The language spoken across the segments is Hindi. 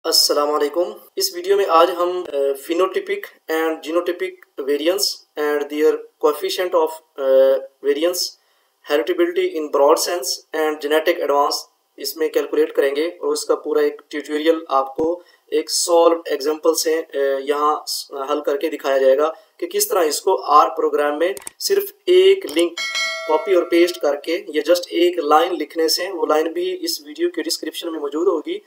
अस्सलाम वालेकुम। इस वीडियो में आज हम phenotypic and genotypic variance and their coefficient of variance, heritability in broad sense and genetic advance इसमें कैलकुलेट करेंगे और उसका पूरा एक ट्यूटोरियल आपको एक सॉल्व एग्जांपल से यहाँ हल करके दिखाया जाएगा कि किस तरह इसको आर प्रोग्राम में सिर्फ एक लिंक कॉपी और पेस्ट करके या जस्ट एक लाइन लिखने से, वो लाइन भी इस वीडियो के डिस्क्रिप्शन में मौजूद होगी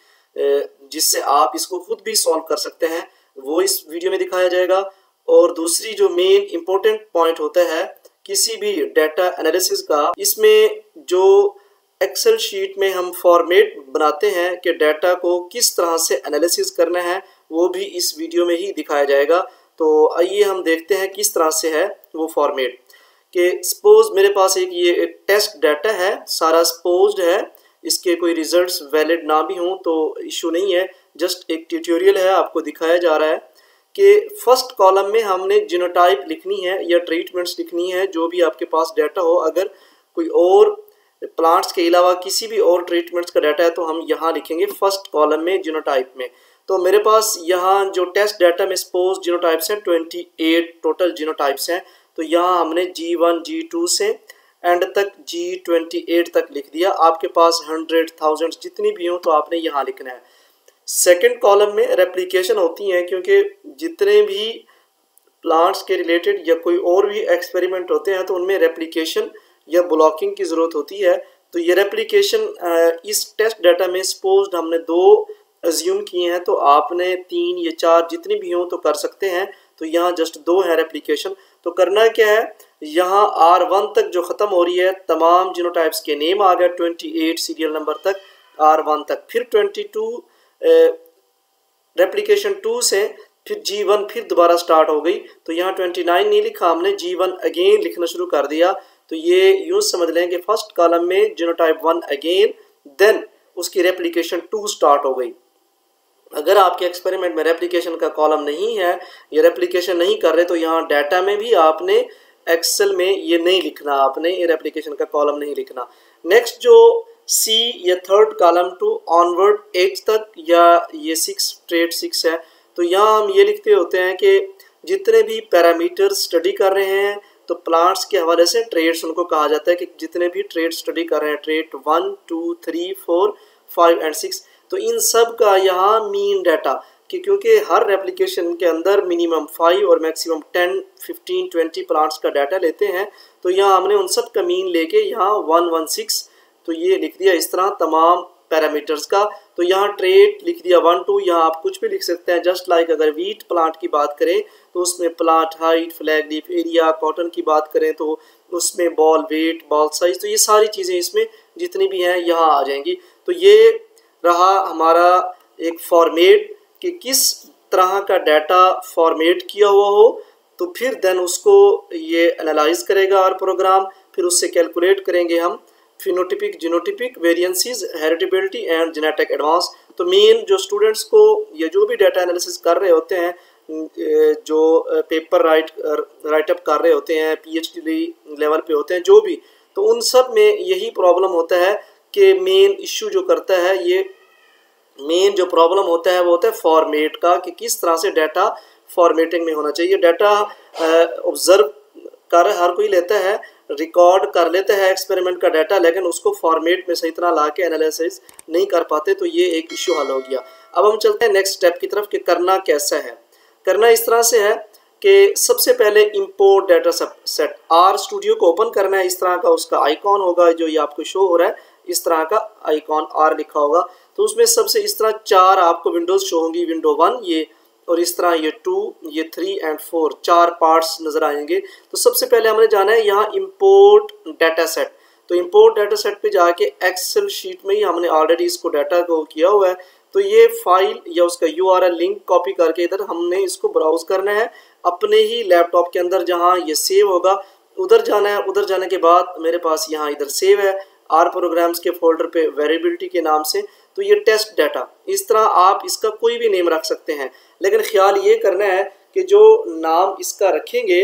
जिससे आप इसको खुद भी सॉल्व कर सकते हैं, वो इस वीडियो में दिखाया जाएगा। और दूसरी जो मेन इंपॉर्टेंट पॉइंट होता है किसी भी डाटा एनालिसिस का, इसमें जो एक्सेल शीट में हम फॉर्मेट बनाते हैं कि डाटा को किस तरह से एनालिसिस करना है, वो भी इस वीडियो में ही दिखाया जाएगा। तो आइए हम देखते हैं किस तरह से है वो फॉर्मेट। कि सपोज मेरे पास एक टेस्ट डाटा है, सारा सपोज्ड है, इसके कोई रिजल्ट्स वैलिड ना भी हों तो इशू नहीं है, जस्ट एक ट्यूटोरियल है, आपको दिखाया जा रहा है कि फर्स्ट कॉलम में हमने जीनोटाइप लिखनी है या ट्रीटमेंट्स लिखनी है, जो भी आपके पास डाटा हो। अगर कोई और प्लांट्स के अलावा किसी भी और ट्रीटमेंट्स का डाटा है तो हम यहाँ लिखेंगे फर्स्ट कॉलम में जीनोटाइप में। तो मेरे पास यहाँ जो टेस्ट डाटा में सपोज जीनोटाइप्स हैं 28 टोटल जीनोटाइप्स हैं, तो यहाँ हमने G1 G2 से एंड तक G28 तक लिख दिया। आपके पास 100,000 जितनी भी हो तो आपने यहाँ लिखना है। सेकंड कॉलम में रेप्लिकेशन होती हैं, क्योंकि जितने भी प्लांट्स के रिलेटेड या कोई और भी एक्सपेरिमेंट होते हैं तो उनमें रेप्लिकेशन या ब्लॉकिंग की ज़रूरत होती है। तो ये रेप्लिकेशन इस टेस्ट डाटा में सपोज हमने 2 अज्यूम किए हैं, तो आपने 3 या 4 जितनी भी हो तो कर सकते हैं। तो यहाँ जस्ट 2 है रेप्लिकेशन। तो करना क्या है, यहाँ R1 तक जो ख़त्म हो रही है तमाम जीनोटाइप्स के नेम आ गए 28 सीरियल नंबर तक R1 तक, फिर 22 रेप्लिकेशन 2 से फिर G1 फिर दोबारा स्टार्ट हो गई। तो यहाँ 29 नहीं लिखा हमने, G1 अगेन लिखना शुरू कर दिया। तो ये यूँ समझ लें कि फर्स्ट कॉलम में जीनोटाइप 1 अगेन, देन उसकी रेप्लिकेशन 2 स्टार्ट हो गई। अगर आपके एक्सपेरिमेंट में रेप्लिकेशन का कॉलम नहीं है या रेप्लिकेशन नहीं कर रहे तो यहाँ डाटा में भी आपने एक्सेल में ये नहीं लिखना, आपने ये रेप्लिकेशन का कॉलम नहीं लिखना। नेक्स्ट जो C या थर्ड कॉलम टू ऑनवर्ड 8 तक या ये 6 ट्रेड 6 है, तो यहाँ हम ये लिखते होते हैं कि जितने भी पैरामीटर स्टडी कर रहे हैं तो प्लांट्स के हवाले से ट्रेड्स उनको कहा जाता है कि जितने भी ट्रेड स्टडी कर रहे हैं, ट्रेड 1 2 3 4 5 एंड 6, तो इन सब का यहाँ मीन डाटा कि क्योंकि हर रेप्लिकेशन के अंदर मिनिमम 5 और मैक्सिमम 10 15 20 प्लांट्स का डाटा लेते हैं, तो यहाँ हमने उन सब का मीन लेके यहाँ 116 तो ये लिख दिया इस तरह तमाम पैरामीटर्स का। तो यहाँ ट्रेड लिख दिया 1 2, यहाँ आप कुछ भी लिख सकते हैं। जस्ट लाइक अगर वीट प्लांट की बात करें तो उसमें plant height, flag leaf area, cotton की बात करें तो उसमें बॉल वेट, बॉल साइज, तो ये सारी चीज़ें इसमें जितनी भी हैं यहाँ आ जाएंगी। तो ये रहा हमारा एक फॉर्मेट कि किस तरह का डाटा फॉर्मेट किया हुआ हो, तो फिर देन उसको ये एनालाइज करेगा और प्रोग्राम, फिर उससे कैलकुलेट करेंगे हम phenotypic, genotypic variances, heritability and genetic advance. तो मेन जो स्टूडेंट्स को या जो भी डाटा एनालिसिस कर रहे होते हैं, जो पेपर राइटअप कर रहे होते हैं, PhD लेवल पे होते हैं जो भी, तो उन सब में यही प्रॉब्लम होता है कि मेन इशू जो करता है, ये मेन जो प्रॉब्लम होता है वो होता है फॉर्मेट का, कि किस तरह से डाटा फॉर्मेटिंग में होना चाहिए। डाटा ऑब्जर्व कर हर कोई लेता है, रिकॉर्ड कर लेता है एक्सपेरिमेंट का डाटा, लेकिन उसको फॉर्मेट में सही तरह ला के एनालिसिस नहीं कर पाते, तो ये एक इशू हल हो गया। अब हम चलते हैं नेक्स्ट स्टेप की तरफ कि करना कैसा है। करना इस तरह से है कि सबसे पहले import data set R studio को ओपन करना है। इस तरह का उसका आइकॉन होगा जो ये आपको शो हो रहा है, इस तरह का आइकॉन आर लिखा होगा। तो उसमें सबसे इस तरह 4 आपको विंडोज़ शो होंगी, विंडो 1 ये, और इस तरह ये 2, ये 3 एंड 4, 4 पार्ट्स नज़र आएंगे। तो सबसे पहले हमने जाना है यहाँ इंपोर्ट डाटा सेट। तो इंपोर्ट डाटा सेट पे जाके एक्सेल शीट में ही हमने ऑलरेडी इसको डाटा को किया हुआ है, तो ये फाइल या उसका URL लिंक कॉपी करके इधर हमने इसको ब्राउज करना है अपने ही लैपटॉप के अंदर, जहाँ ये सेव होगा उधर जाना है। उधर जाने के बाद मेरे पास यहाँ इधर सेव है आर प्रोग्राम्स के फोल्डर पे वेरिएबिलिटी के नाम से। तो ये टेस्ट डाटा, इस तरह आप इसका कोई भी नेम रख सकते हैं, लेकिन ख्याल ये करना है कि जो नाम इसका रखेंगे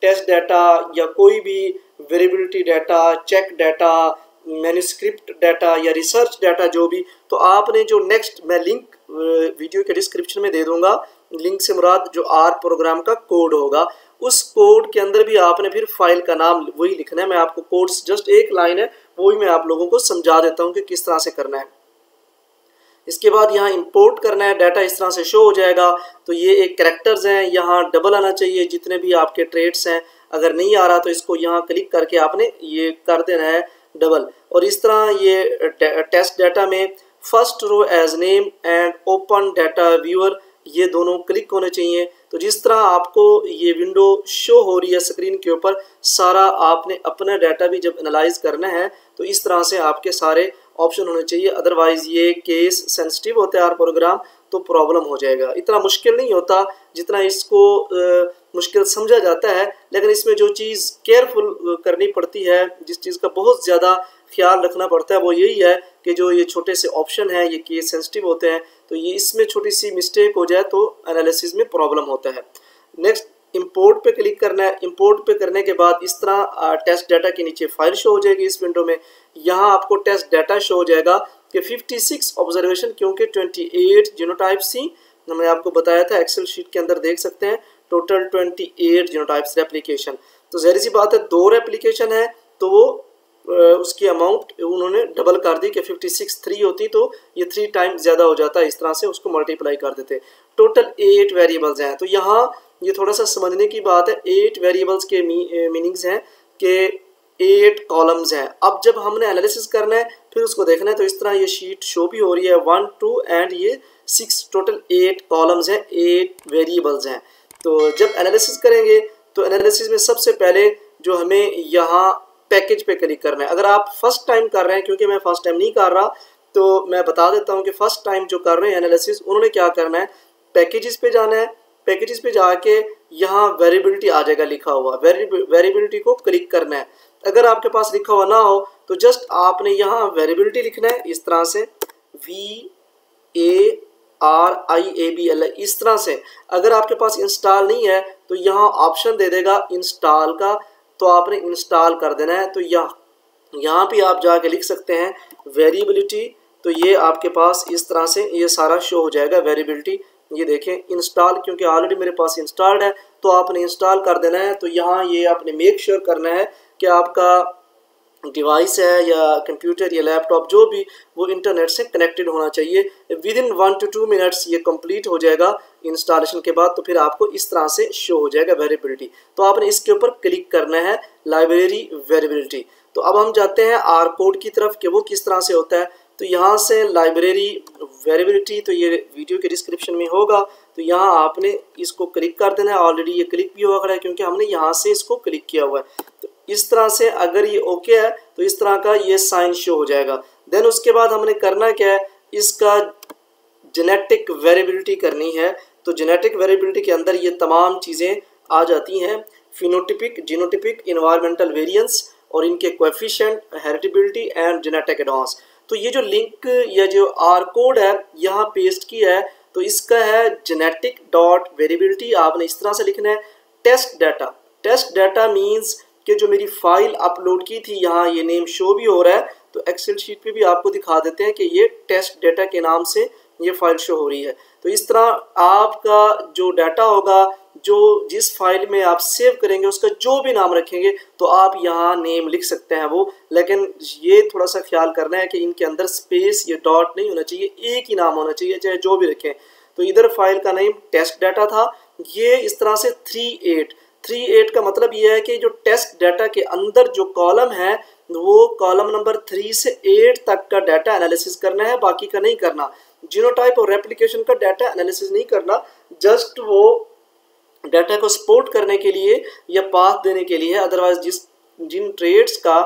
टेस्ट डाटा या कोई भी variability data, check data, manuscript data या रिसर्च डाटा जो भी, तो आपने जो नेक्स्ट मैं लिंक वीडियो के डिस्क्रिप्शन में दे दूंगा। लिंक से मुराद जो आर प्रोग्राम का कोड होगा, उस कोड के अंदर भी आपने फिर फाइल का नाम वही लिखना है। मैं आपको कोड जस्ट एक लाइन है वही मैं आप लोगों को समझा देता हूँ कि किस तरह से करना है। इसके बाद यहाँ इंपोर्ट करना है, डाटा इस तरह से शो हो जाएगा। तो ये एक कैरेक्टर्स हैं, यहाँ डबल आना चाहिए जितने भी आपके ट्रेड्स हैं। अगर नहीं आ रहा तो इसको यहाँ क्लिक करके आपने ये कर देना है डबल। और इस तरह ये टेस्ट डाटा में first row as name and open data viewer ये दोनों क्लिक होने चाहिए। तो जिस तरह आपको ये विंडो शो हो रही है स्क्रीन के ऊपर, सारा आपने अपना डाटा भी जब एनालाइज करना है तो इस तरह से आपके सारे ऑप्शन होने चाहिए। अदरवाइज ये केस सेंसिटिव होता है आर प्रोग्राम, तो प्रॉब्लम हो जाएगा। इतना मुश्किल नहीं होता जितना इसको मुश्किल समझा जाता है, लेकिन इसमें जो चीज़ केयरफुल करनी पड़ती है, जिस चीज़ का बहुत ज़्यादा ख्याल रखना पड़ता है, वो यही है कि जो ये छोटे से ऑप्शन हैं ये केस सेंसिटिव होते हैं। तो ये इसमें छोटी सी मिस्टेक हो जाए तो एनालिसिस में प्रॉब्लम होता है। नेक्स्ट इंपोर्ट पे क्लिक करना है। इंपोर्ट पे करने के बाद इस तरह टेस्ट डाटा के नीचे फाइल शो हो जाएगी इस विंडो में। यहाँ आपको टेस्ट डाटा शो हो जाएगा कि 56 ऑब्जर्वेशन, क्योंकि 28 जीनोटाइप्स थी। मैंने आपको बताया था, एक्सेल शीट के अंदर देख सकते हैं टोटल 28 जीनोटाइप्स रेप्लिकेशन। तो ज़ाहिर सी बात है 2 रेप्लिकेशन है तो वो उसकी अमाउंट उन्होंने डबल कर दी कि 56 3 होती तो ये 3 टाइम ज़्यादा हो जाता है, इस तरह से उसको मल्टीप्लाई कर देते। टोटल 8 वेरिएबल्स हैं। तो यहाँ ये थोड़ा सा समझने की बात है। 8 वेरिएबल्स के मीनिंग्स हैं कि 8 कॉलम्स हैं। अब जब हमने एनालिसिस करना है फिर उसको देखना है, तो इस तरह ये शीट शो भी हो रही है 1 2 एंड ये 6, टोटल 8 कॉलम्स हैं, 8 वेरिएबल्स हैं। तो जब एनालिसिस करेंगे तो एनालिसिस में सबसे पहले जो हमें यहाँ पैकेज पे क्लिक करना है। अगर आप फर्स्ट टाइम कर रहे हैं, क्योंकि मैं फर्स्ट टाइम नहीं कर रहा, तो मैं बता देता हूँ कि फर्स्ट टाइम जो कर रहे हैं एनालिसिस, उन्होंने क्या करना है, पैकेजेस पे जाना है। पैकेजेस पे जाके यहाँ वेरिएबिलिटी आ जाएगा लिखा हुआ, वेरिएबिलिटी को क्लिक करना है। अगर आपके पास लिखा हुआ ना हो तो जस्ट आपने यहाँ वेरिएबिलिटी लिखना है इस तरह से, VARIABL इस तरह से। अगर आपके पास इंस्टॉल नहीं है तो यहाँ ऑप्शन दे देगा इंस्टॉल का, तो आपने इंस्टॉल कर देना है। तो यहाँ भी आप जाके लिख सकते हैं वेरिएबिलिटी, तो ये आपके पास इस तरह से ये सारा शो हो जाएगा वेरिएबिलिटी। ये देखें इंस्टॉल, क्योंकि ऑलरेडी मेरे पास इंस्टॉल्ड है तो आपने इंस्टॉल कर देना है। तो यहाँ ये आपने मेक श्योर करना है कि आपका डिवाइस है या कंप्यूटर या लैपटॉप जो भी, वो इंटरनेट से कनेक्टेड होना चाहिए। विदिन 1 to 2 मिनट्स ये कंप्लीट हो जाएगा इंस्टॉलेशन के बाद। तो फिर आपको इस तरह से शो हो जाएगा वेरिएबिलिटी। तो आपने इसके ऊपर क्लिक करना है लाइब्रेरी वेरिएबिलिटी। तो अब हम जाते हैं आर कोड की तरफ कि वो किस तरह से होता है। तो यहाँ से लाइब्रेरी वेरिएबिलिटी, तो ये वीडियो के डिस्क्रिप्शन में होगा। तो यहाँ आपने इसको क्लिक कर देना है। ऑलरेडी ये क्लिक भी हुआ खड़ा है क्योंकि हमने यहाँ से इसको क्लिक किया हुआ है। तो इस तरह से अगर ये ओके है तो इस तरह का ये साइन शो हो जाएगा। देन उसके बाद हमने करना क्या है, इसका जेनेटिक वेरिएबिलिटी करनी है। तो जेनेटिक वेरिएबिलिटी के अंदर ये तमाम चीज़ें आ जाती हैं, फिनोटिपिक, जीनोटिपिक, इन्वायरमेंटल वेरिएंस और इनके कोएफिशिएंट, हेरिडिटेबिलिटी एंड जेनेटिक एडवांस। तो ये जो लिंक या जो आर कोड है यहाँ पेस्ट किया है, तो इसका है जेनेटिक डॉट वेरिएबिलिटी। आपने इस तरह से लिखना है test data. Test data means कि जो मेरी फाइल अपलोड की थी, यहाँ ये नेम शो भी हो रहा है। तो एक्सेल शीट पे भी आपको दिखा देते हैं कि ये टेस्ट डाटा के नाम से ये फाइल शो हो रही है। तो इस तरह आपका जो डाटा होगा, जो जिस फाइल में आप सेव करेंगे उसका जो भी नाम रखेंगे तो आप यहाँ नेम लिख सकते हैं वो। लेकिन ये थोड़ा सा ख्याल करना है कि इनके अंदर स्पेस या डॉट नहीं होना चाहिए, एक ही नाम होना चाहिए चाहे जो भी रखें। तो इधर फाइल का नेम टेस्ट डाटा था। ये इस तरह से 38 का मतलब ये है कि जो टेस्ट डाटा के अंदर जो कॉलम है वो कॉलम नंबर 3 से 8 तक का डाटा एनालिसिस करना है, बाकी का नहीं करना। जीनोटाइप और रेप्लिकेशन का डाटा एनालिसिस नहीं करना, जस्ट वो डाटा को सपोर्ट करने के लिए या पाथ देने के लिए है। अदरवाइज जिन ट्रेड्स का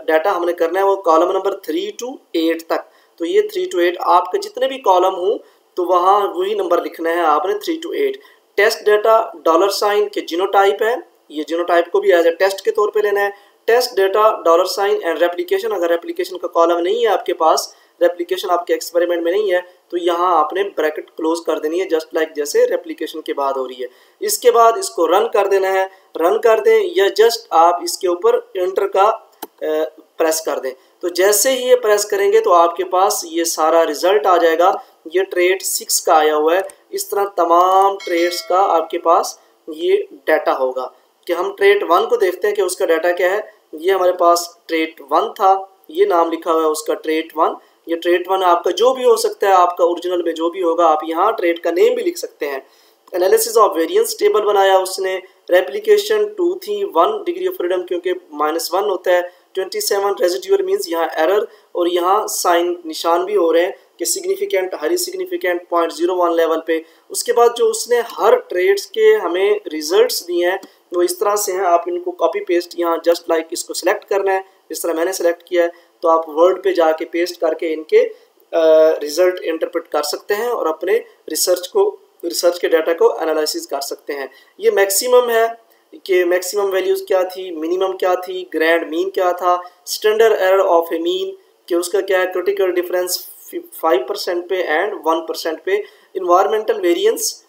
डाटा हमने करना है वो कॉलम नंबर 3 to 8 तक। तो ये 3 to 8 आपके जितने भी कॉलम हो तो वहाँ वही नंबर लिखना है आपने 3 to 8। टेस्ट डाटा $साइन के जीनोटाइप है, ये जीनोटाइप को भी एज ए टेस्ट के तौर पे लेना है। Test data $sign and replication, अगर रेप्लिकेशन का कॉलम नहीं है आपके पास, रेप्लिकेशन आपके एक्सपेरिमेंट में नहीं है, तो यहाँ आपने ब्रैकेट क्लोज कर देनी है, जस्ट लाइक जैसे रेप्लिकेशन के बाद हो रही है। इसके बाद इसको रन कर देना है। रन कर दें या जस्ट आप इसके ऊपर एंटर का प्रेस कर दें। तो जैसे ही ये प्रेस करेंगे तो आपके पास ये सारा रिजल्ट आ जाएगा। ये ट्रेड 6 का आया हुआ है। इस तरह तमाम ट्रेड्स का आपके पास ये डाटा होगा कि हम ट्रेड 1 को देखते हैं कि उसका डाटा क्या है। ये हमारे पास ट्रेड 1 था, ये नाम लिखा हुआ है उसका ट्रेड 1। ये ट्रेड 1 आपका जो भी हो सकता है, आपका ओरिजिनल में जो भी होगा आप यहाँ ट्रेड का नेम भी लिख सकते हैं। एनालिसिस ऑफ वेरिएंस टेबल बनाया उसने। रेप्लिकेशन 2 थी, 1 डिग्री ऑफ फ्रीडम क्योंकि -1 होता है। 27 रेजिड्यूअल मीन्स यहाँ एरर और यहाँ साइन निशान भी हो रहे हैं कि सिग्निफिकेंट, हाईली सिग्निफिकेंट 0.01 लेवल पे। उसके बाद जो उसने हर ट्रेड्स के हमें रिजल्ट्स दिए हैं वो इस तरह से हैं। आप इनको कॉपी पेस्ट यहाँ जस्ट लाइक इसको सिलेक्ट करना है, इस तरह मैंने सेलेक्ट किया है। तो आप वर्ड पे जाके पेस्ट करके इनके रिजल्ट इंटरप्रेट कर सकते हैं और अपने रिसर्च के डाटा को एनालिसिस कर सकते हैं। ये मैक्सिमम है कि मैक्सिमम वैल्यूज़ क्या थी, मिनिमम क्या थी, ग्रैंड मीन क्या था, standard error of A mean कि उसका क्या है, क्रिटिकल डिफरेंस 5% पे एंड 1% पे, environmental variance,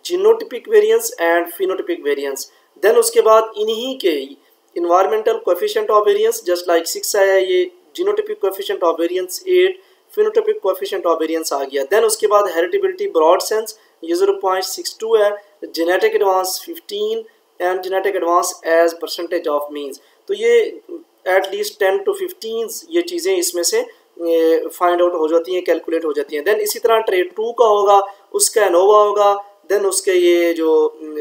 genotypic variance and phenotypic variance. Then उसके बाद इन्हीं के environmental coefficient of variance just like 6 आया, ये genotypic coefficient of variance 8, phenotypic coefficient of variance आ गया। देन उसके बाद हेरिडिबिलिटी ब्रॉड सेंस ये 0.62 है, genetic advance 15 and genetic advance as percentage of means. तो ये एटलीस्ट 10 to 15 ये चीज़ें इसमें से फाइंड आउट हो जाती हैं, कैलकुलेट हो जाती हैं। देन इसी तरह ट्रेड 2 का होगा, उसका एनोवा होगा। देन उसके ये जो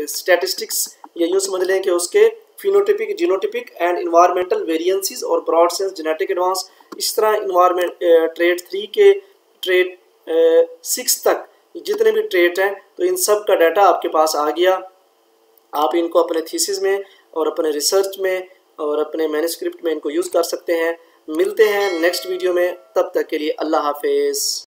स्टैटिस्टिक्स ये यूँ समझ लें कि उसके phenotypic, genotypic and environmental variances और ब्रॉड सेंस, जेनेटिक एडवांस। इस तरह इन्वायरमेंट ट्रेड 3 के ट्रेड 6 तक जितने भी ट्रेड हैं तो इन सब का डाटा आपके पास आ गया। आप इनको अपने थीसिस में और अपने रिसर्च में और अपने मैन्युस्क्रिप्ट में इनको यूज़ कर सकते हैं। मिलते हैं नेक्स्ट वीडियो में, तब तक के लिए अल्लाह हाफिज़।